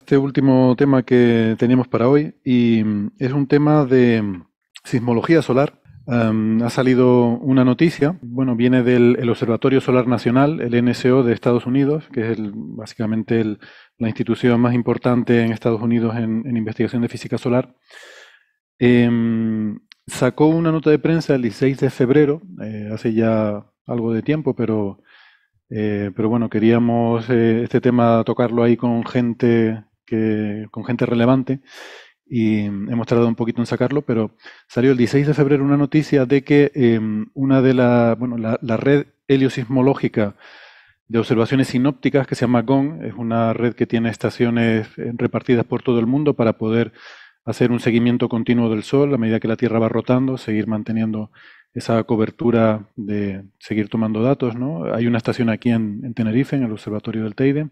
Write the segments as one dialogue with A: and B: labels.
A: Este último tema que teníamos para hoy y es un tema de sismología solar. Ha salido una noticia, bueno, viene del el Observatorio Solar Nacional, el NSO de Estados Unidos, que es básicamente la institución más importante en Estados Unidos en investigación de física solar. Sacó una nota de prensa el 16 de febrero, hace ya algo de tiempo, pero bueno, queríamos este tema tocarlo ahí con gente relevante y hemos tardado un poquito en sacarlo, pero salió el 16 de febrero una noticia de que una de la red heliosismológica de observaciones sinópticas que se llama GONG, es una red que tiene estaciones repartidas por todo el mundo para poder hacer un seguimiento continuo del Sol a medida que la Tierra va rotando, seguir manteniendo esa cobertura de seguir tomando datos, ¿no? Hay una estación aquí en Tenerife, en el Observatorio del Teide,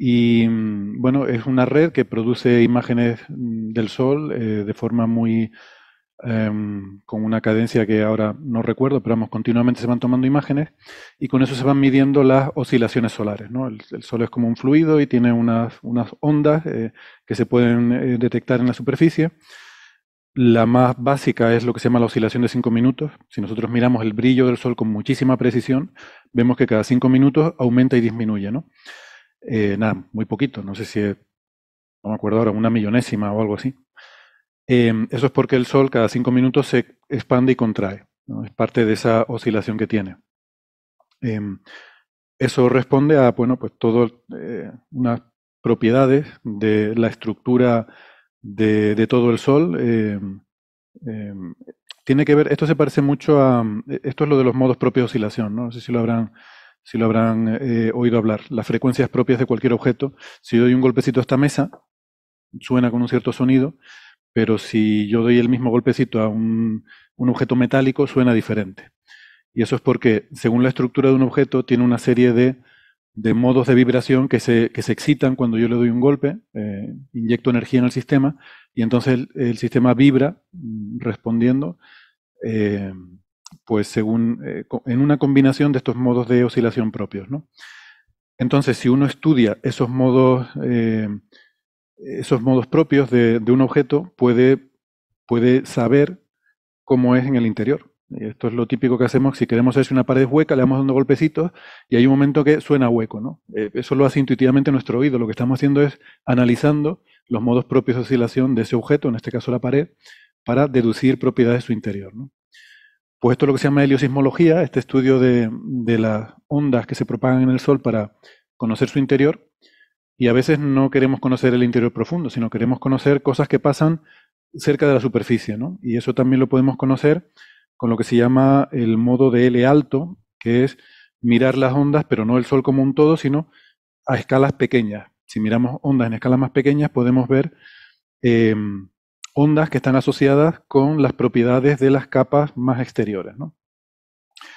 A: y bueno, es una red que produce imágenes del Sol de forma muy con una cadencia que ahora no recuerdo, pero vamos, continuamente se van tomando imágenes y con eso se van midiendo las oscilaciones solares, ¿no? El Sol es como un fluido y tiene unas ondas que se pueden detectar en la superficie. La más básica es lo que se llama la oscilación de 5 minutos. Si nosotros miramos el brillo del Sol con muchísima precisión, vemos que cada 5 minutos aumenta y disminuye, ¿no? Nada, muy poquito, no sé si es, no me acuerdo ahora, una millonésima o algo así. Eso es porque el Sol cada 5 minutos se expande y contrae, ¿no? Es parte de esa oscilación que tiene. Em, Eso responde a, bueno, pues todo unas propiedades de la estructura de todo el Sol. Em, Tiene que ver, esto se parece mucho a, esto es lo de los modos propios de oscilación, ¿no? No sé si lo habrán oído hablar. Las frecuencias propias de cualquier objeto. Si yo doy un golpecito a esta mesa, suena con un cierto sonido, pero si yo doy el mismo golpecito a un objeto metálico, suena diferente. Y eso es porque, según la estructura de un objeto, tiene una serie de modos de vibración que se excitan cuando yo le doy un golpe, inyecto energía en el sistema, y entonces el sistema vibra respondiendo, eh, pues según, en una combinación de estos modos de oscilación propios, ¿no? Entonces, si uno estudia esos modos propios de un objeto, puede saber cómo es en el interior. Y esto es lo típico que hacemos si queremos hacer una pared hueca, le vamos dando golpecitos y hay un momento que suena hueco, ¿no? Eso lo hace intuitivamente nuestro oído. Lo que estamos haciendo es analizando los modos propios de oscilación de ese objeto, en este caso la pared, para deducir propiedades de su interior, ¿no? Pues esto es lo que se llama heliosismología, este estudio de las ondas que se propagan en el Sol para conocer su interior. Y a veces no queremos conocer el interior profundo, sino queremos conocer cosas que pasan cerca de la superficie, ¿no? Y eso también lo podemos conocer con lo que se llama el modo de L alto, que es mirar las ondas, pero no el Sol como un todo, sino a escalas pequeñas. Si miramos ondas en escalas más pequeñas, podemos ver eh, ondas que están asociadas con las propiedades de las capas más exteriores, ¿no?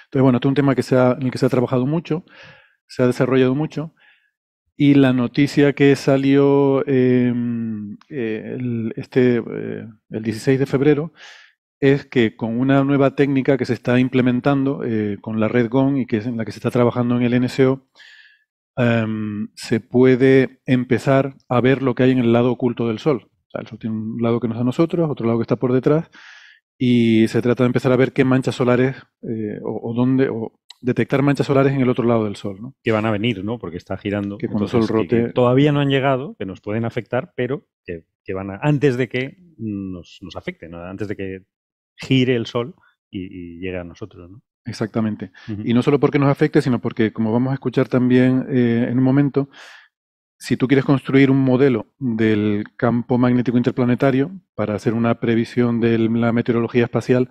A: Entonces, bueno, este es un tema en el que se ha trabajado mucho, se ha desarrollado mucho. Y la noticia que salió el 16 de febrero es que con una nueva técnica que se está implementando con la red GON y que es en la que se está trabajando en el NSO, se puede empezar a ver lo que hay en el lado oculto del Sol. O sea, el Sol tiene un lado que nos da a nosotros, otro lado que está por detrás, y se trata de empezar a ver qué manchas solares o detectar manchas solares en el otro lado del Sol, ¿no?
B: Que van a venir, ¿no? Porque está girando.
A: Que cuando el Sol
B: Entonces, que
A: rote.
B: todavía no han llegado, que nos pueden afectar, pero que van a, antes de que nos afecten, ¿no? Antes de que gire el Sol y llegue a nosotros, ¿no?
A: Exactamente.
B: Ujú.
A: Y no solo porque nos afecte, sino porque, como vamos a escuchar también en un momento, si tú quieres construir un modelo del campo magnético interplanetario para hacer una previsión de la meteorología espacial,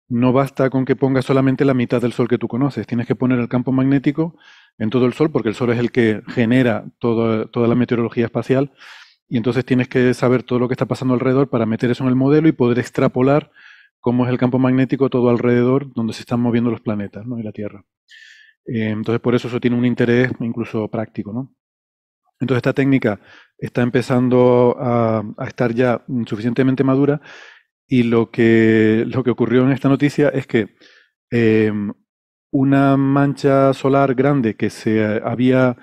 A: no basta con que pongas solamente la mitad del Sol que tú conoces. Tienes que poner el campo magnético en todo el Sol, porque el Sol es el que genera toda la meteorología espacial, y entonces tienes que saber todo lo que está pasando alrededor para meter eso en el modelo y poder extrapolar cómo es el campo magnético todo alrededor donde se están moviendo los planetas, ¿no? Y la Tierra. Entonces, por eso tiene un interés incluso práctico, ¿no? Entonces, esta técnica está empezando a estar ya suficientemente madura y lo que ocurrió en esta noticia es que eh, una mancha solar grande que se había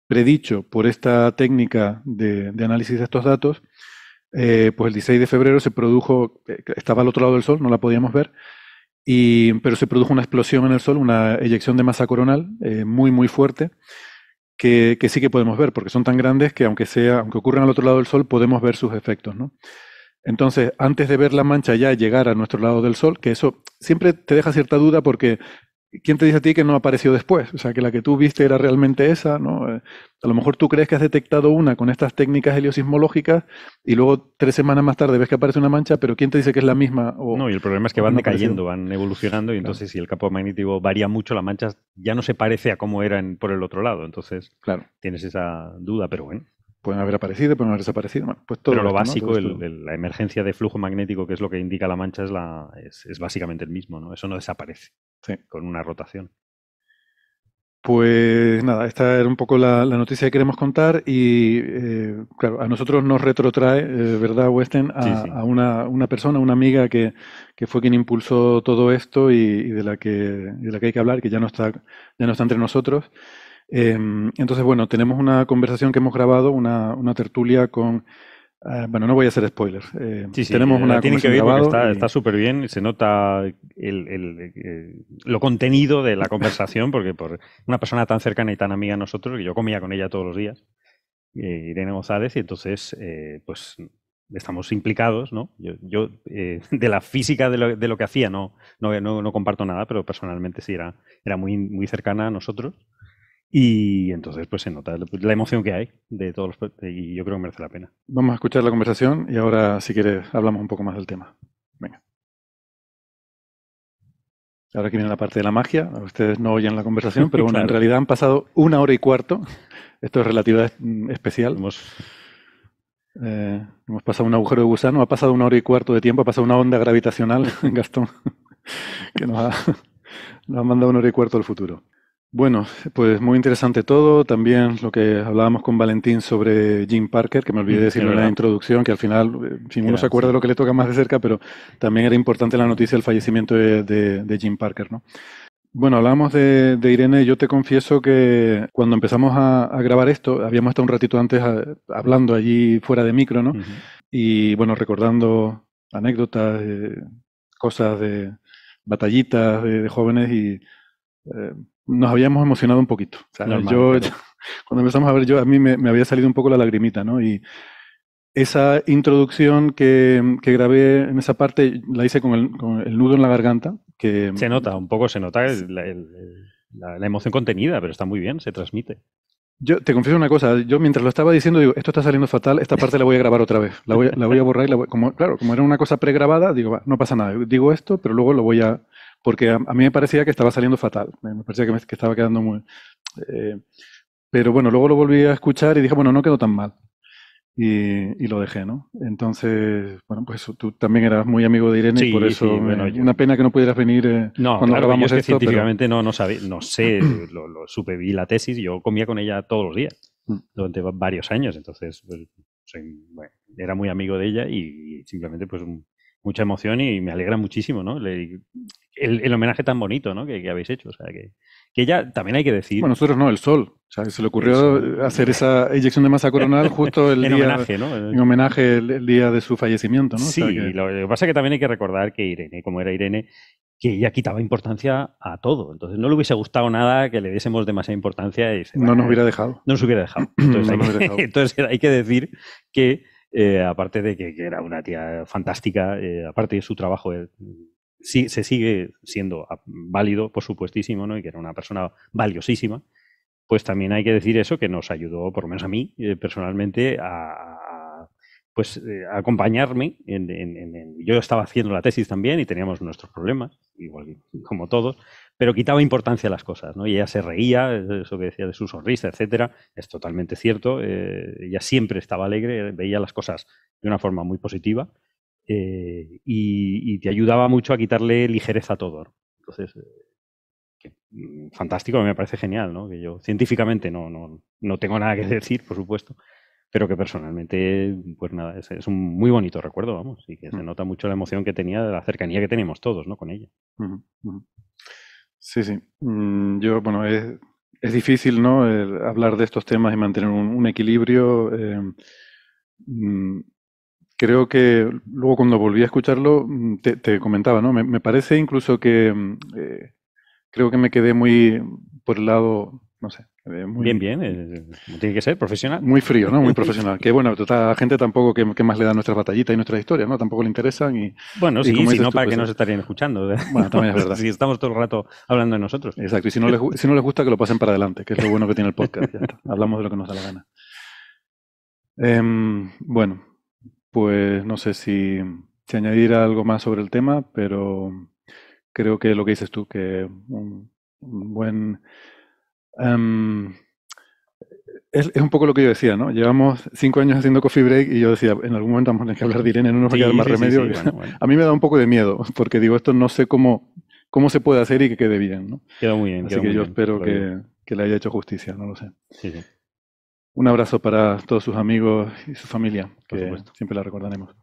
A: predicho por esta técnica de análisis de estos datos, pues el 16 de febrero se produjo, estaba al otro lado del Sol, no la podíamos ver, pero se produjo una explosión en el Sol, una eyección de masa coronal muy, muy fuerte, que sí que podemos ver, porque son tan grandes que aunque ocurran al otro lado del Sol, podemos ver sus efectos, ¿no? Entonces, antes de ver la mancha ya llegar a nuestro lado del Sol, que eso siempre te deja cierta duda porque ¿quién te dice a ti que no apareció después? O sea, que la que tú viste era realmente esa, ¿no? A lo mejor tú crees que has detectado una con estas técnicas heliosismológicas y luego 3 semanas más tarde ves que aparece una mancha, pero ¿quién te dice que es la misma
B: No, y el problema es que
A: o que
B: van
A: no ha aparecido?
B: decayendo, van evolucionando y
A: Claro,
B: entonces si el campo magnético varía mucho, la mancha ya no se parece a cómo era por el otro lado. Entonces
A: claro.
B: tienes esa duda, pero bueno.
A: Pueden haber aparecido, pueden haber desaparecido. Bueno, pues
B: Pero
A: todo
B: lo
A: esto, ¿no? Todo
B: básico,
A: esto.
B: la emergencia de flujo magnético, que es lo que indica la mancha, es básicamente el mismo, ¿no? Eso no desaparece
A: Sí.
B: con una rotación.
A: Pues nada, esta era un poco la noticia que queremos contar y claro, a nosotros nos retrotrae, ¿verdad, Westen?
B: Sí,
A: A,
B: sí.
A: a una persona, una amiga que fue quien impulsó todo esto y de la que hay que hablar, que ya no está entre nosotros. Entonces, bueno, tenemos una conversación que hemos grabado, una tertulia con, bueno, no voy a hacer spoilers.
B: Sí, sí,
A: Tenemos
B: la
A: una
B: tienen que
A: conversación
B: oír porque
A: grabado
B: está
A: y
B: súper bien, se nota lo contenido de la conversación, porque por una persona tan cercana y tan amiga a nosotros, que yo comía con ella todos los días, Irene González, y entonces, pues estamos implicados, ¿no? De la física de lo que hacía no comparto nada, pero personalmente sí era muy, muy cercana a nosotros. Y entonces, pues se nota la emoción que hay de todos y yo creo que merece la pena.
A: vamos a escuchar la conversación y ahora, si quieres, hablamos un poco más del tema. Venga. Ahora aquí viene la parte de la magia. Ustedes no oyen la conversación, pero bueno, en
B: Claro.
A: realidad han pasado 1 hora y cuarto. Esto es relatividad especial.
B: Hemos,
A: Hemos pasado un agujero de gusano, ha pasado 1 hora y cuarto de tiempo, ha pasado una onda gravitacional, Gastón, que nos ha mandado 1 hora y cuarto al futuro. Bueno, pues muy interesante todo. También lo que hablábamos con Valentín sobre Jim Parker, que me olvidé
B: es
A: decirlo en la
B: verdad,
A: introducción, que al final, en fin, uno se
B: era,
A: acuerda de
B: sí.
A: lo que le toca más de cerca, pero también era importante la noticia del fallecimiento de Jim Parker, ¿no? Bueno, hablábamos de Irene. Yo te confieso que cuando empezamos a grabar esto, habíamos estado un ratito antes hablando allí fuera de micro, ¿no?
B: Ujú.
A: Y bueno, recordando anécdotas, cosas de batallitas de jóvenes y nos habíamos emocionado un poquito. O sea,
B: Normal, claro.
A: cuando empezamos a ver, a mí me había salido un poco la lagrimita, ¿no? Y esa introducción que grabé en esa parte la hice con el nudo en la garganta, que
B: Se nota, un poco se nota la emoción contenida, pero está muy bien, se transmite.
A: yo te confieso una cosa, yo mientras lo estaba diciendo digo, esto está saliendo fatal, esta parte la voy a grabar otra vez, la voy a borrar y claro, como era una cosa pregrabada, digo, va, no pasa nada, digo esto, pero luego lo voy porque a mí me parecía que estaba saliendo fatal, me parecía que estaba quedando muy, eh, pero bueno, luego lo volví a escuchar y dije, bueno, no quedó tan mal. Y lo dejé, ¿no? Entonces, bueno, pues tú también eras muy amigo de Irene y por
B: Sí,
A: eso
B: sí, bueno,
A: una pena que no pudieras venir
B: no,
A: cuando
B: claro, yo
A: grabamos
B: es que
A: esto, pero
B: científicamente no sé, lo supe, vi la tesis, yo comía con ella todos los días, durante varios años, entonces, pues, bueno, era muy amigo de ella y simplemente, pues, mucha emoción y me alegra muchísimo, ¿no? El homenaje tan bonito, ¿no? Que habéis hecho, o sea, que ella, también hay que
A: bueno,
B: decir,
A: nosotros no, el Sol. O sea, se le
B: eso,
A: ocurrió hacer esa eyección de masa coronal justo el
B: en
A: día,
B: homenaje, ¿no?
A: en homenaje el día de su fallecimiento, ¿no? O sea
B: Sí,
A: que,
B: lo que pasa es que también hay que recordar que Irene, como era Irene, que ella quitaba importancia a todo. Entonces no le hubiese gustado nada que le diésemos demasiada importancia y dice,
A: no nos
B: "Bah,
A: hubiera dejado.
B: no nos hubiera dejado". Entonces
A: No nos hubiera dejado.
B: entonces hay que decir que, aparte de que era una tía fantástica, aparte de su trabajo, sí, se sigue siendo válido, por supuestísimo, ¿no? Y que era una persona valiosísima, pues también hay que decir eso, que nos ayudó, por lo menos a mí, personalmente, pues, a acompañarme. Yo estaba haciendo la tesis también y teníamos nuestros problemas, igual como todos, pero quitaba importancia a las cosas, ¿no? Y ella se reía, eso que decía de su sonrisa, etcétera, es totalmente cierto. Ella siempre estaba alegre, veía las cosas de una forma muy positiva, y te ayudaba mucho a quitarle ligereza a todo, ¿no? Entonces, fantástico, me parece genial, ¿no? Que yo científicamente no tengo nada que decir, por supuesto, pero que personalmente, pues nada, es un muy bonito recuerdo, vamos, y que se nota mucho la emoción que tenía de la cercanía que teníamos todos, ¿no? Con ella.
A: Ujú, ujú. Sí, sí. Yo, bueno, es difícil, ¿no? Hablar de estos temas y mantener un equilibrio. Mm, Creo que luego cuando volví a escucharlo, te comentaba, ¿no? Me parece incluso que creo que me quedé muy por el lado, no sé,
B: Bien,
A: muy,
B: bien, como tiene que ser, profesional.
A: muy frío, ¿no? Muy profesional. Que bueno, total, a la gente tampoco que más le da nuestras batallitas y nuestras historias, ¿no? Tampoco le interesan
B: Bueno,
A: y
B: sí,
A: como
B: si
A: dices
B: no,
A: tú,
B: ¿para qué
A: pues
B: nos estarían escuchando?
A: bueno, también es verdad.
B: Si estamos todo el rato hablando de nosotros.
A: Exacto. Y si no les gusta, que lo pasen para adelante, que es lo bueno que tiene el podcast. Ya está. Hablamos de lo que nos da la gana. Bueno, pues no sé si añadir algo más sobre el tema, pero creo que lo que dices tú, que un buen... em, es un poco lo que yo decía, ¿no? Llevamos 5 años haciendo Coffee Break y yo decía, en algún momento vamos a tener que hablar de Irene, no nos va a quedar
B: Sí,
A: más
B: sí, sí,
A: remedio.
B: sí, bueno, bueno.
A: A mí me da un poco de miedo, porque digo, esto no sé cómo se puede hacer y que quede bien, ¿no? Así
B: Quedó
A: que
B: muy
A: yo
B: bien, te
A: espero
B: lo digo.
A: que le haya hecho justicia, no lo sé.
B: Sí, sí,
A: Un abrazo para todos sus amigos y su familia,
B: por
A: que
B: supuesto.
A: siempre la recordaremos.